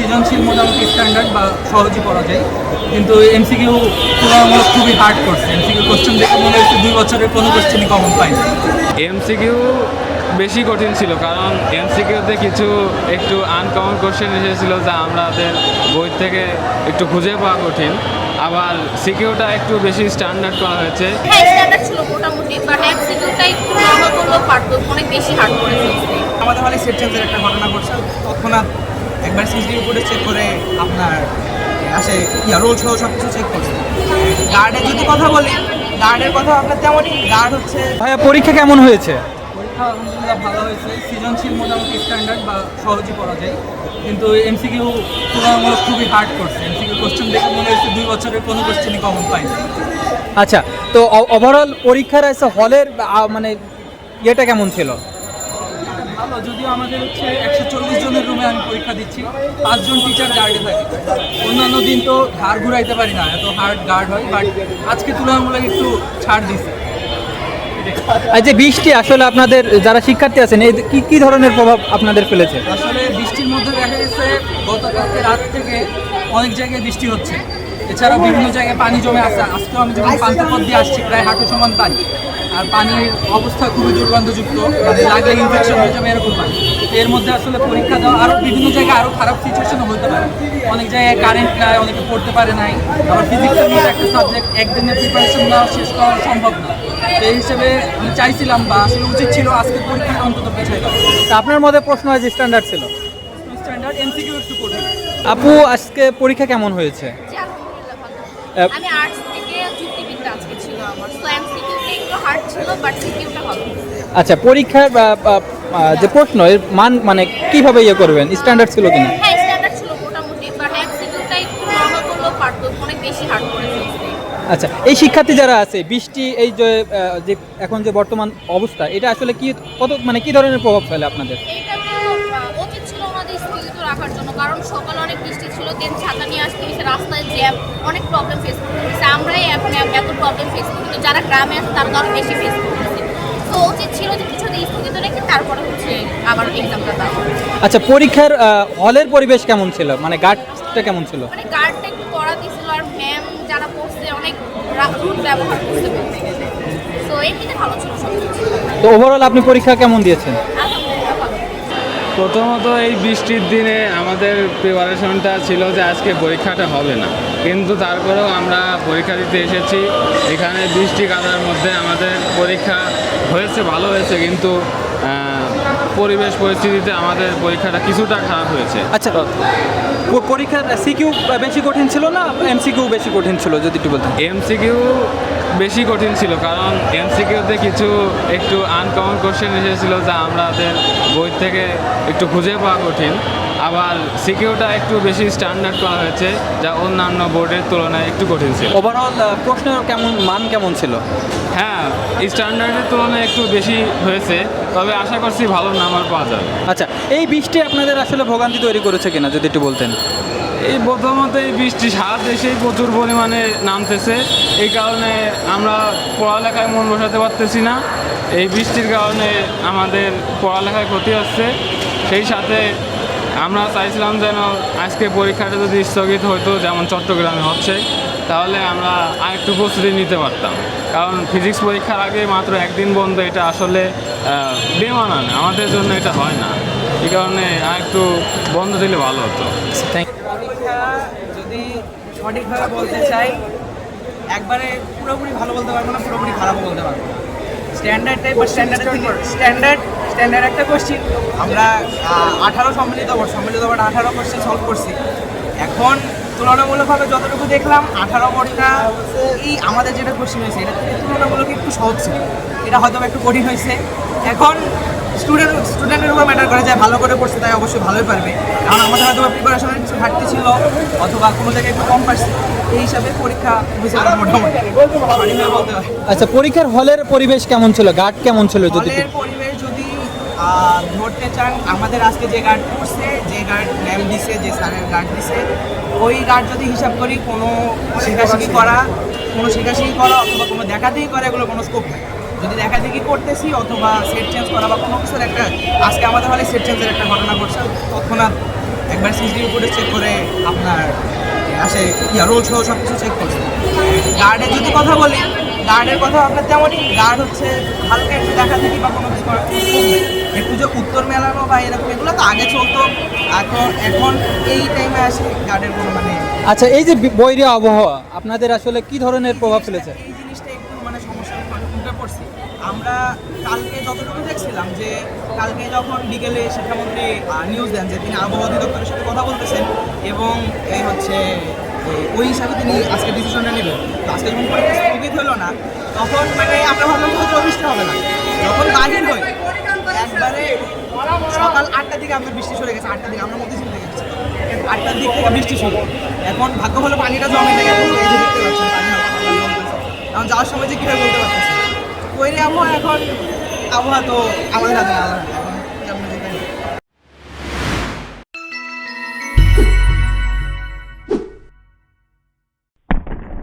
সৃজনশীল মোটামুটি স্ট্যান্ডার্ড বা সহজই পড়া যায়, কিন্তু এমসিকিউ তুলনামূলক খুবই হার্ড করছে। এমসিকিউ কোশ্চেন দেখে মনে হচ্ছে 2 বছরের কোনো কোশ্চেনই কমন পাইনি। এমসিকিউ বেশি কঠিন ছিল, কারণ এমসিকিউতে কিছু একটু আনকমন কোশ্চেন এসেছিলো যা আমাদের বই থেকে একটু খুঁজে পাওয়া কঠিন। আবার সিকিউটা একটু বেশি স্ট্যান্ডার্ড করা হয়েছে। হ্যাঁ, স্ট্যান্ডার্ড ছিল মোটামুটি, বাট এমসিকিউটা একটু নরমাল করলেও পারতো, অনেক বেশি হার্ড করে ফেলছে। আমাদের হলে সেট চেঞ্জের একটা ঘটনা ঘটছে, তৎক্ষণাৎ একবার সিসিটিভি ফুটেজ চেক করে আপনার আসে রোল সহ সব কিছু চেক করছে। গার্ডের যদি কথা বলি, গার্ডের কথা আপনার তেমনই। গার্ড হচ্ছে ভাইয়া পরীক্ষা কেমন হয়েছে? পরীক্ষা আলহামদুলিল্লাহ ভালো হয়েছে। সৃজনশীল মোটামুটি স্ট্যান্ডার্ড বা সহজই পড়া যায়, কিন্তু এমসিকিউ তুলনামূলক খুবই হার্ড করছে। এমসিকিউ কোশ্চেন দেখে মনে হচ্ছে 2 বছরের কোনো কোশ্চেনই কমন পাইনি। আচ্ছা, তো ওভারঅল পরীক্ষার হলের মানে ইয়েটা কেমন ছিল? ভালো, যদিও আমাদের হচ্ছে 140 জনের রুমে আমি পরীক্ষা দিচ্ছি, 5 জন টিচার গার্ডে থাকে। অন্যান্য দিন তো ঘাড় ঘুরাইতে পারি না, এত হার্ড গার্ড হয়, বাট আজকে তুলনামূলক একটু ছাড় দিচ্ছে। আর যে বৃষ্টি আসলে আপনাদের যারা শিক্ষার্থী আছেন এই কি ধরনের প্রভাব আপনাদের ফেলেছে? আসলে বৃষ্টির মধ্যে দেখা গেছে গতকালকে রাত থেকে অনেক জায়গায় বৃষ্টি হচ্ছে, এছাড়াও বিভিন্ন জায়গায় পানি জমে আছে। আজকেও আমি যখন পান্তাপথ দিয়ে আসছি প্রায় হাঁটু সমান পানি, আর পানির অবস্থা খুবই দুর্গন্ধযুক্ত, মানে লাগলে ইনফেকশন হয়ে যাবে এরকম পানি। এর মধ্যে আসলে পরীক্ষা দেওয়া আরও বিভিন্ন জায়গায় আরও খারাপ সিচুয়েশনও হতে পারে। অনেক জায়গায় কারেন্ট নাই, অনেকে পড়তে পারে নাই। আবার ফিজিক্সের মধ্যে একটা সাবজেক্ট একদিনের প্রিপারেশন নেওয়া শেষ করা সম্ভব না। সেই হিসেবে আমি চাইছিলাম বা আসলে উচিত ছিল আজকের পরীক্ষাটা অন্তত পেছাই দেওয়া। তা আপনার মধ্যে প্রশ্ন হয় যে স্ট্যান্ডার্ড ছিল। স্ট্যান্ডার্ড এমসিকিউ একটু কঠিন। আপু আজকে পরীক্ষা কেমন হয়েছে? জি, আলহামদুলিল্লাহ ভালো। আমি আর্টস থেকে যুক্তিবিদ্যা আজকে ছিল আমার, সো এমসিকিউটা একটু হার্ড ছিল, বাট সিকিউটা ভালো। আচ্ছা, পরীক্ষার যে প্রশ্ন এর মান মানে কিভাবে ইয়ে করবেন, স্ট্যান্ডার্ড ছিল কিনা? হ্যাঁ, স্ট্যান্ডার্ড ছিল মোটামুটি, বাট এমসিকিউটা একটু নরমাল করলেও পারতো, অনেক বেশি হার্ড করে ফেলছে। আচ্ছা, এই শিক্ষার্থী যারা আছে বৃষ্টি এই যে এখন যে বর্তমান অবস্থা এটা আসলে কি কত মানে কি ধরনের প্রভাব ফেলে আপনাদের? এইটা তো উচিত ছিল ওনাদের স্থগিত রাখার জন্য, কারণ সকালে অনেক বৃষ্টি ছিল, দেন ছাতা নিয়ে আসতে হয়েছে, রাস্তায় জ্যাম, অনেক প্রবলেম ফেস করতে হয়েছে। আমরাই এখন এত প্রবলেম ফেস করি, কিন্তু যারা গ্রামে আছে তারা তো অনেক বেশি ফেস করতেছে। তো উচিত ছিল যে কিছুদিন স্থগিত রেখে তারপরে হচ্ছে আবার এক্সামটা দেওয়া। আচ্ছা, পরীক্ষার হলের পরিবেশ কেমন ছিল, মানে গার্ডটা কেমন ছিল? মানে গার্ডটা একটু কড়া দিয়েছিল, আর ম্যাম যারা পড়ছে অনেক রুড ব্যবহার করতে বলতে গেলে। তো এমনিতে ভালো ছিল সব কিছু। তো ওভারঅল আপনি পরীক্ষা কেমন দিয়েছেন? আলহামদুলিল্লাহ ভালো। প্রথমত এই বৃষ্টির দিনে আমাদের প্রিপারেশনটা ছিল যে আজকে পরীক্ষাটা হবে না, কিন্তু তারপরেও আমরা পরীক্ষা দিতে এসেছি। এখানে বৃষ্টি কাদার মধ্যে আমাদের পরীক্ষা হয়েছে, ভালো হয়েছে, কিন্তু পরিবেশ পরিস্থিতিতে আমাদের পরীক্ষাটা কিছুটা খারাপ হয়েছে। আচ্ছা, পরীক্ষার সিকিউ বেশি কঠিন ছিল না এমসিকিউ বেশি কঠিন ছিল, যদি একটু বলতেন? এমসিকিউ বেশি কঠিন ছিল, কারণ এমসিকিউতে কিছু একটু আনকমন কোশ্চেন এসেছিলো যা আমাদের বই থেকে একটু খুঁজে পাওয়া কঠিন। আবার সিকিউটা একটু বেশি স্ট্যান্ডার্ড করা হয়েছে, যা অন্যান্য বোর্ডের তুলনায় একটু কঠিন ছিল। ওভারঅল প্রশ্নের মান কেমন ছিল? হ্যাঁ, স্ট্যান্ডার্ডের তুলনায় একটু বেশি হয়েছে, তবে আশা করছি ভালো নাম্বার পাওয়া যাবে। আচ্ছা, এই বৃষ্টি আপনাদের আসলে ভোগান্তি তৈরি করেছে কিনা, যদি একটু বলতেন? এই প্রথমত এই বৃষ্টি সারা দেশেই প্রচুর পরিমাণে নামতেছে, এই কারণে আমরা পড়ালেখায় মন বসাতে পারতেছি না। এই বৃষ্টির কারণে আমাদের পড়ালেখায় ক্ষতি হচ্ছে। সেই সাথে আমরা চাইছিলাম যেন আজকে পরীক্ষাটা যদি স্থগিত হতো, যেমন চট্টগ্রামে হচ্ছে, তাহলে আমরা আরেকটু প্রস্তুতি নিতে পারতাম। কারণ ফিজিক্স পরীক্ষার আগে মাত্র একদিন বন্ধ, এটা আসলে বেমানান, আমাদের জন্য এটা হয় না। এই কারণে আরেকটু বন্ধ দিলে ভালো হতো। পরীক্ষা যদি সঠিকভাবে বলতে চাই, একবারে পুরোপুরি ভালো বলতে পারবো না, পুরোপুরি খারাপও বলতে পারবো না। স্ট্যান্ডার্ড টাইপ বা স্ট্যান্ডার্ড একটা কোশ্চিন আমরা 18 সম্মিলিত বোর্ড 18 কোশ্চিন সলভ করছি। এখন তুলনামূলকভাবে যতটুকু দেখলাম 18 বোর্ডটা এই আমাদের যেটা কোশ্চিন হয়েছে এটা তুলনামূলক একটু সহজ ছিল, এটা হয়তো একটু কঠিন হয়েছে। এখন স্টুডেন্টের উপর ম্যাটার করে যায়, ভালো করে পড়ছে তাই অবশ্যই ভালোই পারবে, কারণ আমাদের হয়তো প্রিপারেশনের কিছু ঘাটতি ছিল অথবা কোনো জায়গায় একটু কম পারছে, এই হিসাবে পরীক্ষা হয়েছে মোটামুটি বলতে হয়। আচ্ছা, পরীক্ষার হলের পরিবেশ কেমন ছিল, গার্ড কেমন ছিল, যদি হলের পরিবেশ যদি ধরতে চান, আমাদের আজকে যে গার্ড করছে, যে গার্ড ম্যাম দিছে, যে স্যারের গার্ড দিছে, ওই গার্ড যদি হিসাব করি কোনো শেখাশেখি করা অথবা কোনো দেখাদেখি করা, এগুলো কোনো স্কোপ নেই। যদি দেখাদেখি করতেছি অথবা সেট চেঞ্জ করা বা কোনো কিছুর একটা, আজকে আমাদের হলে সেট চেঞ্জের একটা ঘটনা ঘটছে, তৎক্ষণাৎ একবার সিসিটিভি ফুটেজ চেক করে আপনার আসে রোল সহ সব কিছু চেক করছে। গার্ডের যদি কথা বলি, গার্ডের কথা আপনার তেমনই, গার্ড হচ্ছে হালকা একটু দেখা দেখি বা কোনো কিছু করা একটু যে উত্তর মেলানো বা এরকম এগুলো তো আগে চলতো, এখন এই টাইমে আসে গার্ডের কোনো মানে আচ্ছা, এই যে বৈরী আবহাওয়া আপনাদের আসলে কি ধরনের প্রভাব ফেলেছে? এই জিনিসটা একটু মানে সমস্যার মুখে পড়ছি আমরা। কালকে যতটুকু দেখছিলাম যে কালকে যখন বিকেলে শিক্ষামন্ত্রী নিউজ দেন যে তিনি আবহাওয়া অধিদপ্তরের সাথে কথা বলতেছেন এবং এই হচ্ছে ওই হিসাবে তিনি আজকে ডিসিশনটা নেবেন। তো আজকে যখন পরীক্ষা স্থগিত হলো না, তখন মানে আমরা ভাবলাম হয়তো বৃষ্টি হবে না। যখন বাহির হই একবারে সকাল 8টার দিকে আপনার বৃষ্টি সরে গেছে, 8টার দিকে আমরা মধ্যে থেকে গেছি, 8টার দিক থেকে বৃষ্টি শুরু। এখন ভাগ্য হলো পানিটা জমে নেই, এখন এই যে দেখতে পাচ্ছেন পানি জমতেছে। এখন যাওয়ার সময় যে কীভাবে বলতে পারতেছি ওই আবহাওয়া, এখন আবহাওয়া তো আমাদের হাতে না।